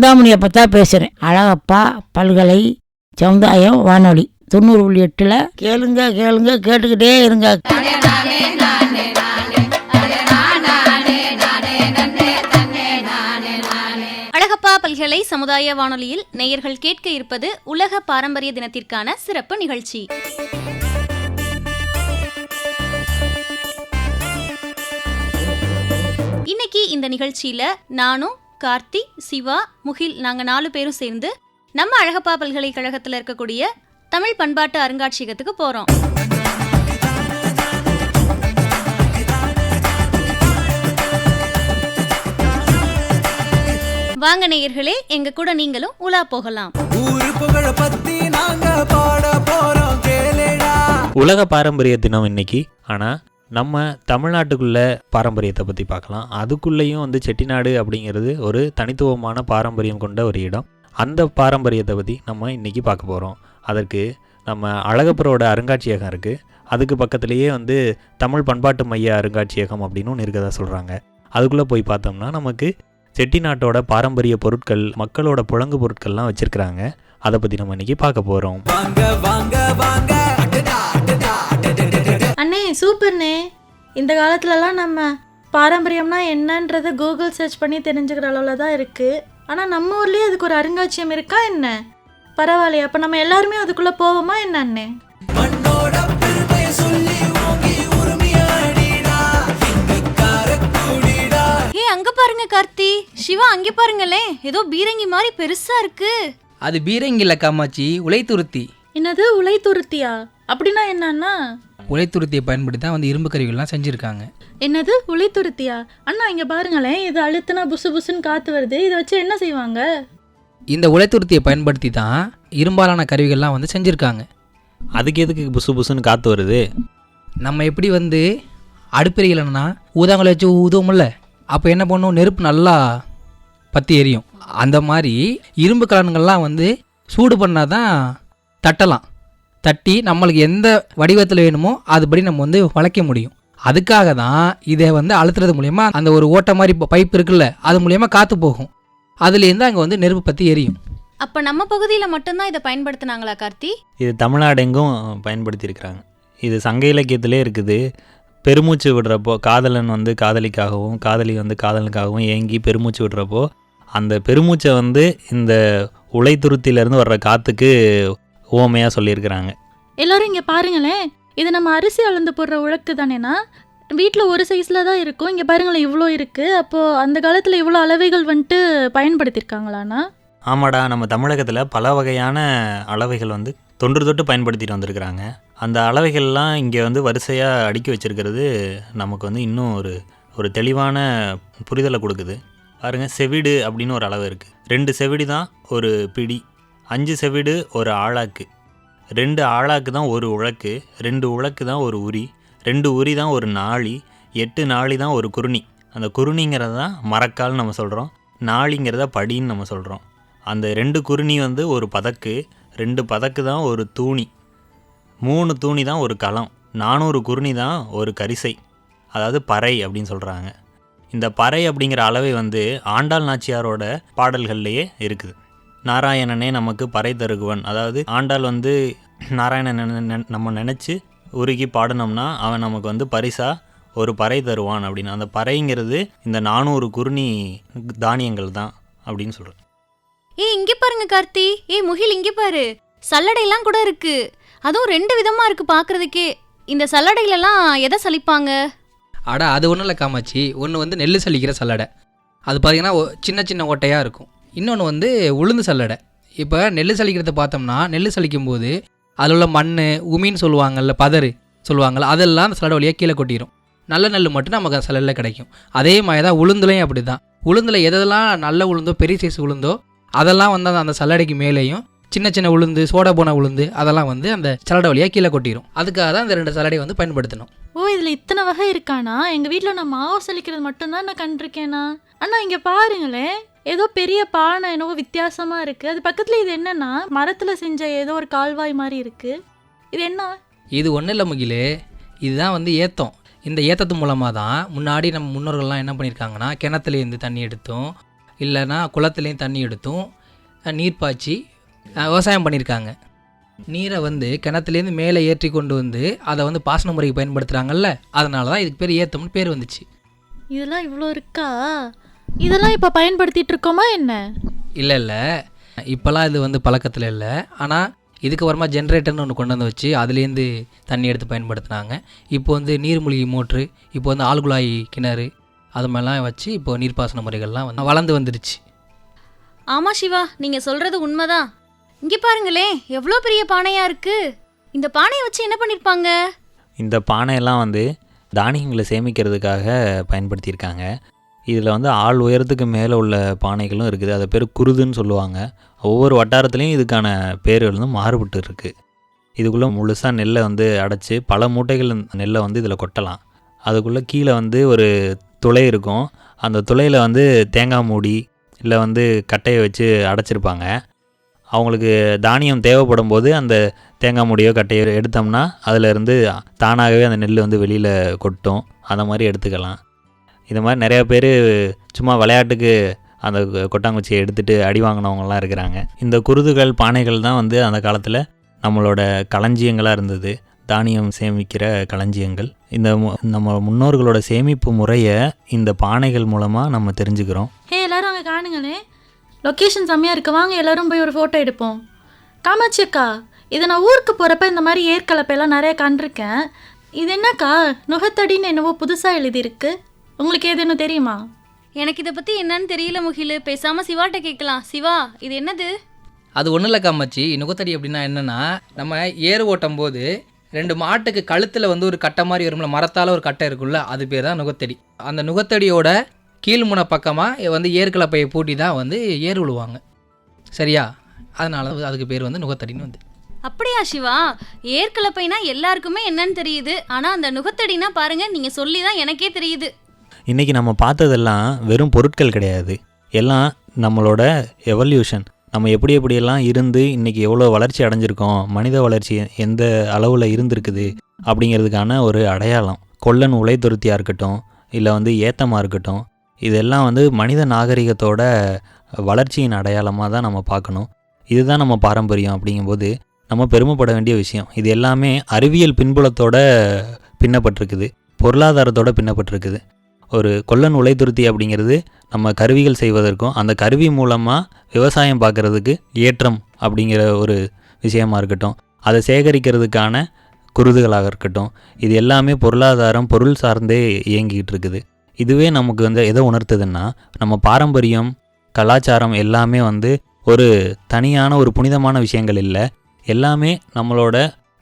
சிந்தாமணியை பற்றா பேசுகிறேன். அழகப்பா பல்கலை சமுதாயம் வானொலி 90.8 கேளுங்க கேளுங்க கேட்டுக்கிட்டே இருங்க. அழகப்பா பல்கலை சமுதாய வானொலியில் நேயர்கள் கேட்க இருப்பது உலக பாரம்பரிய தினத்திற்கான சிறப்பு நிகழ்ச்சி. இன்னைக்கு இந்த நிகழ்ச்சியில நானும் கார்த்தி, சிவா, முகில் நாங்க 4 பேரும் சேர்ந்து நம்ம அழகப்பா பல்கலைக்கழகத்துல இருக்கக்கூடிய தமிழ் பண்பாட்டு அருங்காட்சியகத்துக்கு போறோம். வாங்க நேயர்களே, எங்க கூட நீங்களும் உலா போகலாம். உலக பாரம்பரிய தினம் இன்னைக்கு. ஆனால் நம்ம தமிழ்நாட்டுக்குள்ள பாரம்பரியத்தை பற்றி பார்க்கலாம். அதுக்குள்ளேயும் செட்டிநாடு அப்படிங்கிறது ஒரு தனித்துவமான பாரம்பரியம் கொண்ட ஒரு இடம். அந்த பாரம்பரியத்தை பற்றி நம்ம இன்றைக்கி பார்க்க போகிறோம். அதற்கு நம்ம அழகப்பரோட அருங்காட்சியகம் இருக்குது. அதுக்கு பக்கத்துலேயே தமிழ் பண்பாட்டு மைய அருங்காட்சியகம் அப்படின்னு ஒன்று இருக்கதா சொல்கிறாங்க. அதுக்குள்ளே போய் பார்த்தோம்னா நமக்கு செட்டிநாட்டோட பாரம்பரிய பொருட்கள், மக்களோட புழங்கு பொருட்கள்லாம் வச்சுருக்கிறாங்க. அதை பற்றி நம்ம இன்றைக்கி பார்க்க போகிறோம். அண்ணே சூப்பர்ண்ணே. இந்த காலத்துலலாம் நம்ம பாரம்பரியம்னா என்னன்றதை கூகுள் சர்ச் பண்ணி தெரிஞ்சுக்கிற அளவில் தான் இருக்குது. ஆனால் நம்ம ஊர்லேயே அதுக்கு ஒரு அருங்காட்சியம் இருக்கா என்ன? பரவாயில்லையா? அப்போ நம்ம எல்லாருமே அதுக்குள்ளே போவோமா என்ன அண்ணே? அங்க பாருங்க கார்த்தி, சிவா அங்கே பாருங்களே, ஏதோ பீரங்கி மாதிரி பெருசா இருக்கு. அது பீரங்கி இல்ல காமாட்சி, உலைத்துருத்தி. என்னது உலைத்துருத்தியா? அப்படின்னா என்னன்னா? உலைத்துருத்தியை பயன்படுத்தி தான் இரும்பு கருவிகள்லாம் செஞ்சுருக்காங்க. என்னது உலைத்துருத்தியா? அண்ணா இங்கே பாருங்களேன், இது அழுத்தினா புசு புசுன்னு காற்று வருது. இதை வச்சு என்ன செய்வாங்க? இந்த உலைத்துருத்தியை பயன்படுத்தி தான் இரும்பாலான கருவிகள்லாம் செஞ்சுருக்காங்க. அதுக்கு எதுக்கு புசு புசுன்னு காற்று வருது? நம்ம எப்படி அடுப்பெரியிலன்னா ஊதாங்களை வச்சு ஊதுவோம்ல, அப்போ என்ன பண்ணும், நெருப்பு நல்லா பற்றி எரியும். அந்த மாதிரி இரும்பு கலன்கள்லாம் சூடு பண்ணால் தான் தட்டலாம். தட்டி நம்மளுக்கு எந்த வடிவத்தில் வேணுமோ அதுபடி நம்ம வளைக்க முடியும். அதுக்காக தான் இதை அழுத்துறது மூலயமா அந்த ஒரு ஓட்டை மாதிரி பைப் இருக்குல்ல, அது மூலயமா காற்று போகும். அதுலேருந்து அங்கே நெருப்பு பற்றி எரியும். அப்போ நம்ம பகுதியில் மட்டும்தான் இதை பயன்படுத்தினாங்களா கார்த்தி? இது தமிழ்நாடு எங்கும் பயன்படுத்தியிருக்கிறாங்க. இது சங்க இலக்கியத்திலே இருக்குது. பெருமூச்சு விடுறப்போ காதலன் காதலிக்காகவும் காதலி காதலனுக்காகவும் ஏங்கி பெருமூச்சு விடுறப்போ அந்த பெருமூச்சை இந்த உலைத்துருத்திலேருந்து வர்ற காற்றுக்கு ஓமையாக சொல்லியிருக்கிறாங்க. எல்லோரும் இங்கே பாருங்களேன், இது நம்ம அரிசி அளந்து போடுற உலக்கு தானேனா? வீட்டில் ஒரு சைஸில் தான் இருக்கும். இங்கே பாருங்களேன், இவ்வளோ இருக்குது. அப்போது அந்த காலத்தில் இவ்வளோ அளவைகள் பயன்படுத்தியிருக்காங்களாண்ணா? ஆமாடா, நம்ம தமிழகத்தில் பல வகையான அளவைகள் தொன்று தொட்டு பயன்படுத்திட்டு வந்திருக்கிறாங்க. அந்த அளவைகள்லாம் இங்கே வரிசையாக அடுக்கி வச்சுருக்கிறது நமக்கு இன்னும் ஒரு தெளிவான புரிதலை கொடுக்குது. பாருங்கள், செவிடு அப்படின்னு ஒரு அளவு இருக்குது. 2 செவிடு தான் ஒரு பிடி, 5 செவிடு ஒரு ஆழாக்கு, 2 ஆழாக்கு தான் ஒரு உழக்கு, 2 உழக்கு தான் ஒரு உரி, 2 உரி தான் ஒரு நாழி, 8 நாழி தான் ஒரு குருணி. அந்த குருணிங்கிறது தான் மரக்கால்னு நம்ம சொல்கிறோம், நாழிங்கிறத படின்னு நம்ம சொல்கிறோம். அந்த 2 குருணி ஒரு பதக்கு, 2 பதக்கு தான் ஒரு தூணி, 3 தூணி தான் ஒரு களம், 400 குருணி தான் ஒரு கரிசை, அதாவது பறை அப்படின்னு சொல்கிறாங்க. இந்த பறை அப்படிங்கிற அளவை ஆண்டாள் நாச்சியாரோட பாடல்கள்லேயே இருக்குது. நாராயணனே நமக்கு பறை தருகுவன், அதாவது ஆண்டாள் நாராயணன் நம்ம நினச்சி உருகி பாடினோம்னா அவன் நமக்கு பரிசா ஒரு பறை தருவான் அப்படின்னு. அந்த பறைங்கிறது இந்த 400 குருணி தானியங்கள் தான் அப்படின்னு சொல்கிறேன். இங்கே பாருங்க கார்த்தி, முகில் இங்கே பாரு, சல்லடையெல்லாம் கூட இருக்கு. அதுவும் 2 விதமாக இருக்குது பார்க்குறதுக்கே. இந்த சல்லடையிலலாம் எதை சலிப்பாங்க? அது ஒன்றும் இல்லை காமாட்சி. ஒன்று நெல் சலிக்கிற சல்லடை, அது பார்த்திங்கன்னா சின்ன சின்ன ஓட்டையாக இருக்கும். இன்னொன்று உளுந்து சல்லடை. இப்போ நெல் சலிக்கிறத பார்த்தோம்னா, நெல் சலிக்கும் போது அதில் உள்ள மண், உமின்னு சொல்லுவாங்கள்ல, பதறு சொல்லுவாங்கள்ல, அதெல்லாம் அந்த சல்லடை வழியாக கீழே கொட்டிடும். நல்ல நெல் மட்டும் நமக்கு அந்த சல்லடையில் கிடைக்கும். அதே மாதிரி தான் உளுந்துலையும் அப்படி தான். உளுந்தில் எதெல்லாம் நல்ல உளுந்தோ பெரிய சைஸ் உளுந்தோ அதெல்லாம் அந்த சல்லடைக்கு மேலேயும் சின்ன சின்ன உளுந்து, சோடா போன உளுந்து, அதெல்லாம் அந்த சல்லடை வழியாக கீழே கொட்டிடும். அதுக்காக தான் இந்த 2 சல்லடை பயன்படுத்தணும். ஓ, இதில் இத்தனை வகை இருக்கானா? எங்கள் வீட்டில் நான் மாவு சலிக்கிறது மட்டும்தான் நான் கண்டிருக்கேனா? அண்ணா இங்கே பாருங்களேன், ஏதோ பெரிய பானை என்னவோ வித்தியாசமாக இருக்குது. அது பக்கத்தில் இது என்னன்னா, மரத்தில் செஞ்ச ஏதோ ஒரு கால்வாய் மாதிரி இருக்குது. இது என்ன? இது ஒன்றும் இல்லை முகிலே, இதுதான் ஏத்தம். இந்த ஏத்தத்து மூலமாக தான் முன்னாடி நம்ம முன்னோர்கள்லாம் என்ன பண்ணியிருக்காங்கன்னா, கிணத்துலேருந்து தண்ணி எடுத்தும் இல்லைன்னா குளத்துலேயும் தண்ணி எடுத்தும் நீர் பாய்ச்சி விவசாயம் பண்ணியிருக்காங்க. நீரை வந்து கிணத்துலேருந்து மேலே ஏற்றி கொண்டு வந்து அதை வந்து பாசன முறைக்கு பயன்படுத்துகிறாங்கல்ல, அதனால தான் இதுக்கு பேர் ஏத்தம்னு பேர் வந்துச்சு. இதெல்லாம் இவ்வளோ இருக்கா? இதெல்லாம் இப்போ பயன்படுத்திட்டு இருக்கோமா என்ன? இல்லை இப்போல்லாம் இது வந்து பழக்கத்தில் இல்லை. ஆனால் இதுக்கப்புறமா ஜென்ரேட்டர்னு ஒன்று கொண்டு வந்து வச்சு அதுலேருந்து தண்ணி எடுத்து பயன்படுத்தினாங்க. இப்போ வந்து நீர்மூழ்கி மோட்ரு, இப்போ வந்து ஆழ்குழாய் கிணறு, அது மாதிரிலாம் வச்சு இப்போ நீர்ப்பாசன முறைகள்லாம் வந்து வளர்ந்து வந்துடுச்சு. ஆமாம் சிவா, நீங்கள் சொல்கிறது உண்மைதான். இங்கே பாருங்களே, எவ்வளோ பெரிய பானையாக இருக்குது. இந்த பானையை வச்சு என்ன பண்ணியிருப்பாங்க? இந்த பானையெல்லாம் வந்து தானியங்களை சேமிக்கிறதுக்காக பயன்படுத்தியிருக்காங்க. இதில் வந்து ஆள் உயரத்துக்கு மேலே உள்ள பானைகளும் இருக்குது. அது பேர் குருதுன்னு சொல்லுவாங்க. ஒவ்வொரு வட்டாரத்துலேயும் இதுக்கான பேர்கள் வந்து மாறுபட்டு இருக்குது. இதுக்குள்ளே முழுசாக நெல்லை வந்து அடைச்சி பல மூட்டைகள் நெல்லை வந்து இதில் கொட்டலாம். அதுக்குள்ளே கீழே வந்து ஒரு துளை இருக்கும். அந்த துளையில் வந்து தேங்காய் மூடி இல்லை வந்து கட்டையை வச்சு அடைச்சிருப்பாங்க. அவங்களுக்கு தானியம் தேவைப்படும் போது அந்த தேங்காய் மூடியோ கட்டையோ எடுத்தோம்னா அதிலேருந்து தானாகவே அந்த நெல் வந்து வெளியில் கொட்டும். அந்த மாதிரி எடுத்துக்கலாம். இது மாதிரி நிறையா பேர் சும்மா விளையாட்டுக்கு அந்த கொட்டாங்குச்சியை எடுத்துகிட்டு அடி வாங்கினவங்கலாம் இருக்கிறாங்க. இந்த குருதுகள் பானைகள் தான் வந்து அந்த காலத்தில் நம்மளோட களஞ்சியங்களாக இருந்தது, தானியம் சேமிக்கிற களஞ்சியங்கள். இந்த நம்ம முன்னோர்களோட சேமிப்பு முறையை இந்த பானைகள் மூலமாக நம்ம தெரிஞ்சுக்கிறோம். எல்லாரும் அங்கே காணுங்களே, லொக்கேஷன் செம்மையாக இருக்கு, வாங்க எல்லாரும் போய் ஒரு ஃபோட்டோ எடுப்போம். காமாட்சி அக்கா, இதை நான் ஊருக்கு போகிறப்ப இந்த மாதிரி ஏற்கலப்பெல்லாம் நிறைய கண்டிருக்கேன். இது என்னக்கா நுகத்தடின்னு என்னவோ புதுசாக எழுதியிருக்கு, உங்களுக்கு ஏதேனும் தெரியுமா? எனக்கு இதை பற்றி என்னன்னு தெரியல முகில், பேசாமல் சிவாட்ட கேட்கலாம். சிவா, இது என்னது? அது ஒன்றும் இல்லை காமாட்சி. நுகத்தடி அப்படின்னா என்னென்னா, நம்ம ஏறு ஓட்டும் போது 2 மாட்டுக்கு கழுத்தில் வந்து ஒரு கட்டை மாதிரி வரும்ல, மரத்தால் ஒரு கட்டை இருக்குல்ல, அது பேர் தான் நுகத்தடி. அந்த நுகத்தடியோட கீழ்முனை பக்கமாக வந்து ஏற்கலப்பையை பூட்டி தான் வந்து ஏறு விழுவாங்க, சரியா? அதனால அதுக்கு பேர் வந்து நுகத்தடின்னு வந்து. அப்படியா சிவா? ஏற்கலப்பைனா எல்லாருக்குமே என்னன்னு தெரியுது, ஆனால் அந்த நுகத்தடினா பாருங்க, நீங்கள் சொல்லி தான் எனக்கே தெரியுது. இன்றைக்கி நம்ம பார்த்ததெல்லாம் வெறும் பொருட்கள் கிடையாது, எல்லாம் நம்மளோட எவல்யூஷன். நம்ம எப்படியெல்லாம் இருந்து இன்றைக்கி எவ்வளோ வளர்ச்சி அடைஞ்சிருக்கோம், மனித வளர்ச்சி எந்த அளவில் இருந்திருக்குது அப்படிங்கிறதுக்கான ஒரு அடையாளம். கொல்லன் உலைத்துருத்தியாக இருக்கட்டும், இல்லை வந்து ஏத்தமாக இருக்கட்டும், இதெல்லாம் வந்து மனித நாகரிகத்தோட வளர்ச்சியின் அடையாளமாக தான் நம்ம பார்க்கணும். இதுதான் நம்ம பாரம்பரியம். அப்படிங்கும்போது நம்ம பெருமைப்பட வேண்டிய விஷயம். இது எல்லாமே அறிவியல் பின்புலத்தோட பின்னப்பட்டிருக்குது, பொருளாதாரத்தோட பின்னப்பட்டிருக்குது. ஒரு கொல்லன் உலைத்துருத்தி அப்படிங்கிறது நம்ம கருவிகள் செய்வதற்கும் அந்த கருவி மூலமாக விவசாயம் பார்க்குறதுக்கு ஏற்றம் அப்படிங்கிற ஒரு விஷயமா இருக்கட்டும், அதை சேகரிக்கிறதுக்கான குருதுகளாக இருக்கட்டும், இது எல்லாமே பொருளாதாரம் பொருள் சார்ந்தே இயங்கிக்கிட்டு இருக்குது. இதுவே நமக்கு வந்து எதை உணர்த்துதுன்னா, நம்ம பாரம்பரியம் கலாச்சாரம் எல்லாமே வந்து ஒரு தனியான ஒரு புனிதமான விஷயங்கள் இல்லை, எல்லாமே நம்மளோட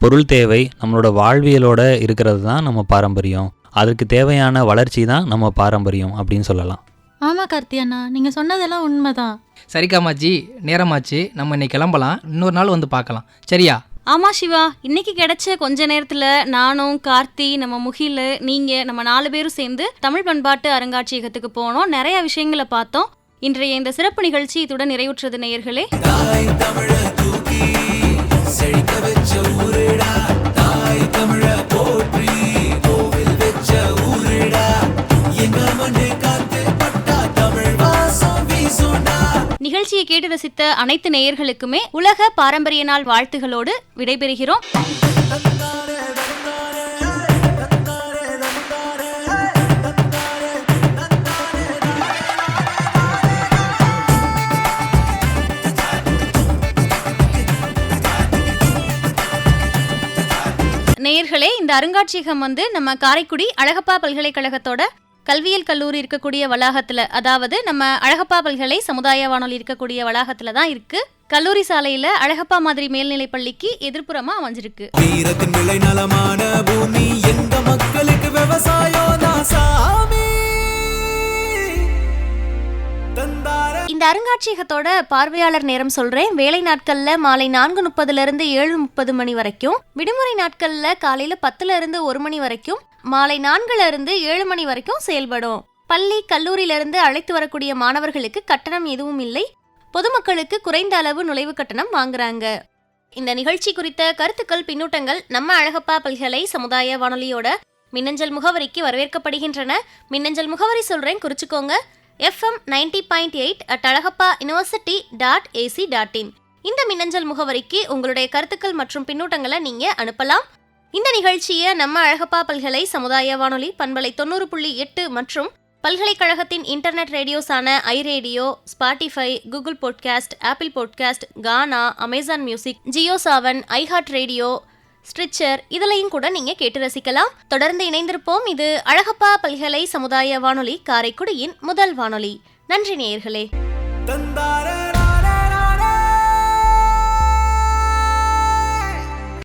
பொருள் தேவை, நம்மளோட வாழ்வியலோட இருக்கிறது தான் நம்ம பாரம்பரியம். அதுக்கு தேவையான வளர்ச்சி தான் நம்ம பாரம்பரியம் அப்படின்னு சொல்லலாம். ஆமாம் கார்த்தி அண்ணா, நீங்கள் சொன்னதெல்லாம் உண்மைதான். சரி காமாட்சி, நேரமாச்சு, நம்ம இன்னைக்கு கிளம்பலாம். இன்னொரு நாள் வந்து பார்க்கலாம், சரியா? ஆமாம் சிவா, இன்னைக்கு கிடைச்ச கொஞ்ச நேரத்தில் நானும் கார்த்தி, நம்ம முகில், நீங்கள், நம்ம 4 பேரும் சேர்ந்து தமிழ் பண்பாட்டு அருங்காட்சியகத்துக்கு போனோம். நிறைய விஷயங்களை பார்த்தோம். இன்றைய இந்த சிறப்பு நிகழ்ச்சி இத்துடன் நிறைவுற்றது நேயர்களே. நிகழ்ச்சியை கேட்டு ரசித்த அனைத்து நேயர்களுக்குமே உலக பாரம்பரிய நாள் வாழ்த்துகளோடு விடைபெறுகிறோம். நேயர்களே, இந்த அருங்காட்சியகம் வந்து நம்ம காரைக்குடி அழகப்பா பல்கலைக்கழகத்தோட கல்வியியல் கல்லூரி இருக்கக்கூடிய வளாகத்தில், அதாவது நம்ம அழகப்பா பல்கலை சமுதாய வானொலி இருக்கக்கூடிய வளாகத்தில் தான் இருக்கு. கல்லூரி சாலையில் அழகப்பா மாதிரி மேல்நிலை பள்ளிக்கு எதிர்ப்புறமா அமைஞ்சிருக்கு. இந்த அருங்காட்சியகத்தோட பார்வையாளர் நேரம் சொல்றேன். வேலை நாட்கள்ல மாலை 4:30 to 7:30 மணி வரைக்கும், விடுமுறை நாட்கள்ல காலையில 10 to 1 மணி வரைக்கும், மாலை 4 to 7 மணி வரைக்கும் செயல்படும். பள்ளி கல்லூரியிலிருந்து அழைத்து வரக்கூடிய மாணவர்களுக்கு கட்டணம் எதுவும் இல்லை. பொதுமக்களுக்கு குறைந்த அளவு நுழைவு கட்டணம் வாங்குறாங்க. இந்த நிகழ்ச்சி குறித்த கருத்துக்கள், பின்னூட்டங்கள் நம்ம அழகப்பா பல்கலை சமுதாய வானொலியோட மின்னஞ்சல் முகவரிக்கு வரவேற்கப்படுகின்றன. மின்னஞ்சல் முகவரி சொல்றேன், குறிச்சுக்கோங்க. fm90.8@alagappa.university.ac.in இந்த மின்னஞ்சல் முகவரிக்கு உங்களுடைய கருத்துக்கள் மற்றும் பின்னூட்டங்களை நீங்க அனுப்பலாம். இந்த நிகழ்ச்சியை நம்ம அழகப்பா பல்கலை சமுதாய வானொலி பண்பலை 90.8 மற்றும் பல்கலைக்கழகத்தின் இன்டர்நெட் ரேடியோஸான iRadio, Spotify, Google podcast, Apple podcast, Gaana, Amazon music, Jio Saavn, iHeart radio, Stitcher இதழையும் கூட நீங்க கேட்டு ரசிக்கலாம். தொடர்ந்து இணைந்திருப்போம். இது அழகப்பா பல்கலை சமுதாய வானொலி, காரைக்குடியின் முதல் வானொலி. நன்றி நேயர்களே.